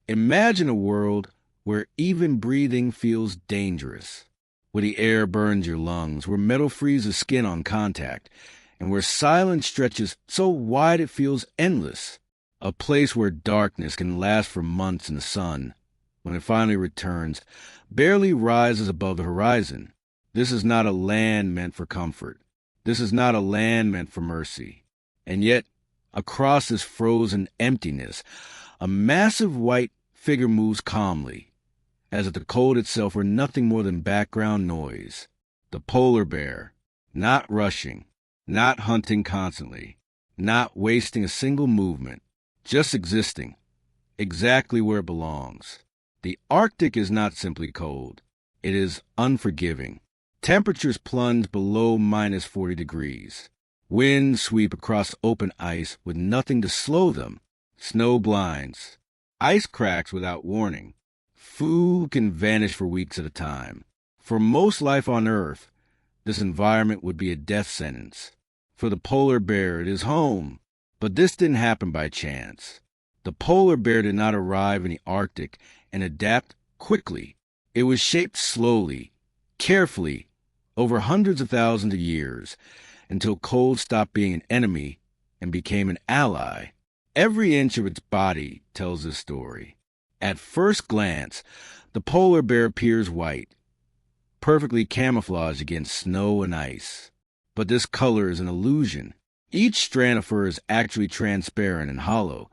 Imagine a world where even breathing feels dangerous, where the air burns your lungs, where metal freezes skin on contact, and where silence stretches so wide it feels endless. A place where darkness can last for months in the sun, when it finally returns, barely rises above the horizon. This is not a land meant for comfort. This is not a land meant for mercy. And yet, across this frozen emptiness, a massive white figure moves calmly, as if the cold itself were nothing more than background noise. The polar bear, not rushing, not hunting constantly, not wasting a single movement, just existing, exactly where it belongs. The Arctic is not simply cold. It is unforgiving. Temperatures plunge below -40 degrees. Winds sweep across open ice with nothing to slow them. Snow blinds. Ice cracks without warning. Food can vanish for weeks at a time. For most life on Earth, this environment would be a death sentence. For the polar bear, it is home. But this didn't happen by chance. The polar bear did not arrive in the Arctic and adapt quickly. It was shaped slowly, carefully, over hundreds of thousands of years, until cold stopped being an enemy and became an ally. Every inch of its body tells this story. At first glance, the polar bear appears white, perfectly camouflaged against snow and ice. But this color is an illusion. Each strand of fur is actually transparent and hollow,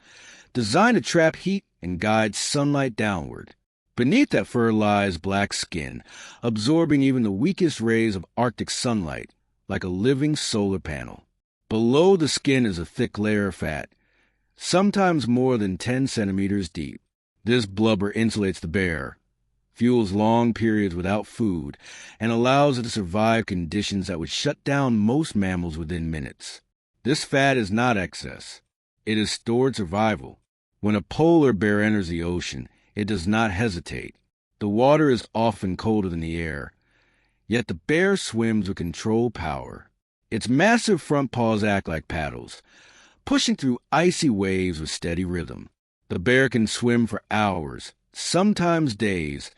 designed to trap heat and guide sunlight downward. Beneath that fur lies black skin, absorbing even the weakest rays of Arctic sunlight, like a living solar panel. Below the skin is a thick layer of fat, sometimes more than 10 centimeters deep. This blubber insulates the bear, fuels long periods without food, and allows it to survive conditions that would shut down most mammals within minutes. This fat is not excess. It is stored survival. When a polar bear enters the ocean, it does not hesitate. The water is often colder than the air, yet the bear swims with controlled power. Its massive front paws act like paddles, pushing through icy waves with steady rhythm. The bear can swim for hours, sometimes days,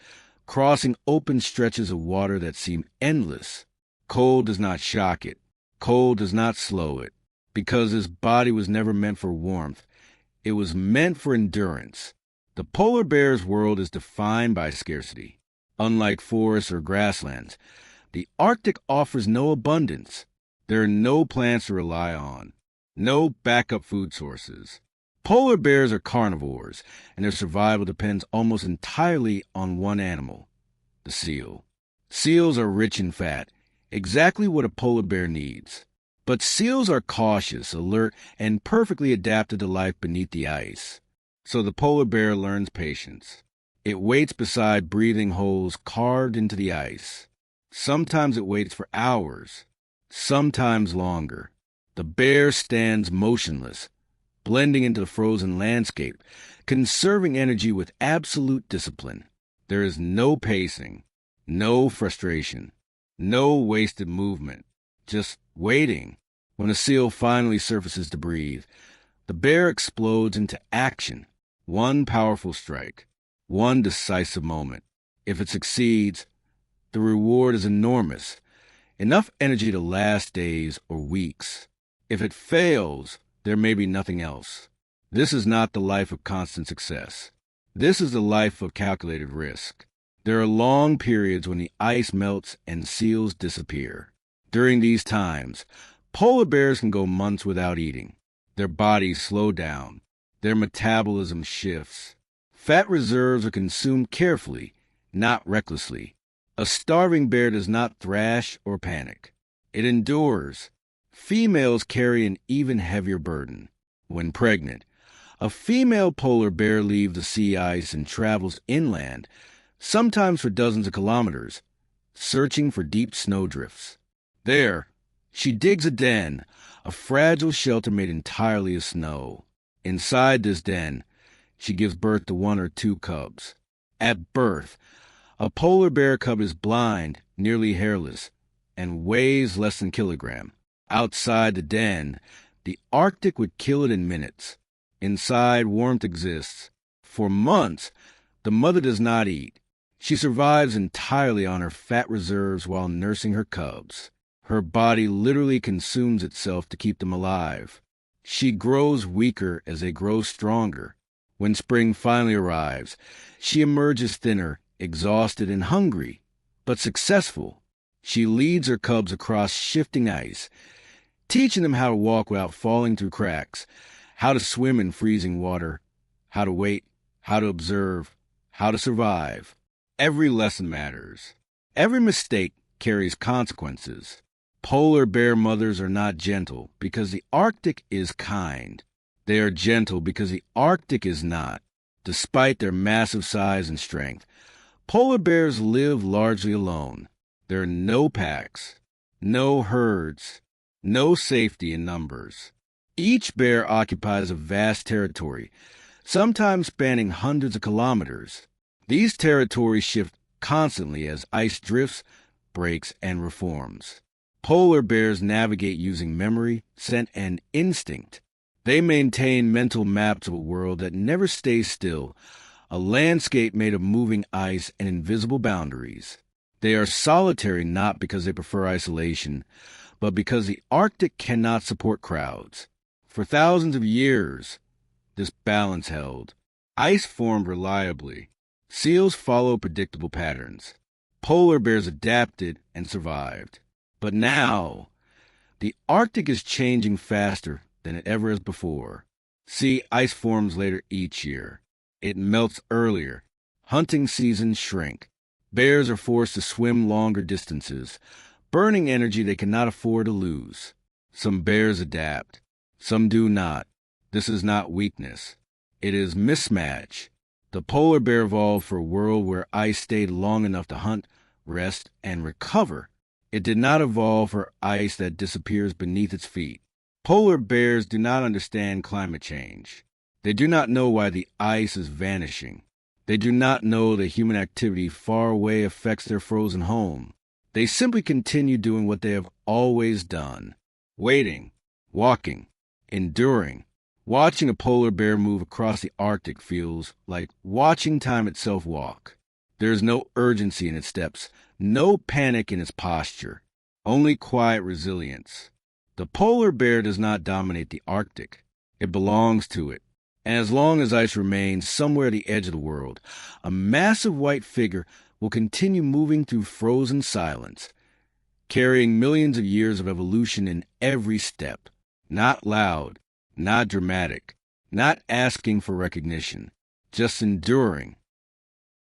crossing open stretches of water that seem endless. Cold does not shock it. Cold does not slow it, because his body was never meant for warmth. It was meant for endurance. The polar bear's world is defined by scarcity. Unlike forests or grasslands, the Arctic offers no abundance. There are no plants to rely on, no backup food sources. Polar bears are carnivores, and their survival depends almost entirely on one animal, the seal. Seals are rich in fat, exactly what a polar bear needs. But seals are cautious, alert, and perfectly adapted to life beneath the ice. So the polar bear learns patience. It waits beside breathing holes carved into the ice. Sometimes it waits for hours, sometimes longer. The bear stands motionless, blending into the frozen landscape, conserving energy with absolute discipline. There is no pacing, no frustration, no wasted movement, just waiting. When a seal finally surfaces to breathe, the bear explodes into action. One powerful strike, one decisive moment. If it succeeds, the reward is enormous, enough energy to last days or weeks. If it fails, there may be nothing else. This is not the life of constant success. This is the life of calculated risk. There are long periods when the ice melts and seals disappear. During these times, polar bears can go months without eating. Their bodies slow down. Their metabolism shifts. Fat reserves are consumed carefully, not recklessly. A starving bear does not thrash or panic. It endures. Females carry an even heavier burden. When pregnant, a female polar bear leaves the sea ice and travels inland, sometimes for dozens of kilometers, searching for deep snowdrifts. There, she digs a den, a fragile shelter made entirely of snow. Inside this den, she gives birth to 1 or 2 cubs. At birth, a polar bear cub is blind, nearly hairless, and weighs less than a kilogram. Outside the den, the Arctic would kill it in minutes. Inside, warmth exists. For months, the mother does not eat. She survives entirely on her fat reserves while nursing her cubs. Her body literally consumes itself to keep them alive. She grows weaker as they grow stronger. When spring finally arrives, she emerges thinner, exhausted, and hungry, but successful. She leads her cubs across shifting ice, teaching them how to walk without falling through cracks, how to swim in freezing water, how to wait, how to observe, how to survive. Every lesson matters. Every mistake carries consequences. Polar bear mothers are not gentle because the Arctic is kind. They are gentle because the Arctic is not. Despite their massive size and strength, polar bears live largely alone. There are no packs, no herds, no safety in numbers. Each bear occupies a vast territory, sometimes spanning hundreds of kilometers. These territories shift constantly as ice drifts, breaks, and reforms. Polar bears navigate using memory, scent, and instinct. They maintain mental maps of a world that never stays still, a landscape made of moving ice and invisible boundaries. They are solitary not because they prefer isolation, but because the Arctic cannot support crowds. For thousands of years, this balance held. Ice formed reliably. Seals followed predictable patterns. Polar bears adapted and survived. But now, the Arctic is changing faster than it ever has before. Sea ice forms later each year. It melts earlier. Hunting seasons shrink. Bears are forced to swim longer distances, burning energy they cannot afford to lose. Some bears adapt. Some do not. This is not weakness. It is mismatch. The polar bear evolved for a world where ice stayed long enough to hunt, rest, and recover. It did not evolve for ice that disappears beneath its feet. Polar bears do not understand climate change. They do not know why the ice is vanishing. They do not know that human activity far away affects their frozen home. They simply continue doing what they have always done. Waiting, walking, enduring. Watching a polar bear move across the Arctic feels like watching time itself walk. There is no urgency in its steps, no panic in its posture, only quiet resilience. The polar bear does not dominate the Arctic. It belongs to it. And as long as ice remains somewhere at the edge of the world, a massive white figure will continue moving through frozen silence, carrying millions of years of evolution in every step. Not loud, not dramatic, not asking for recognition, just enduring,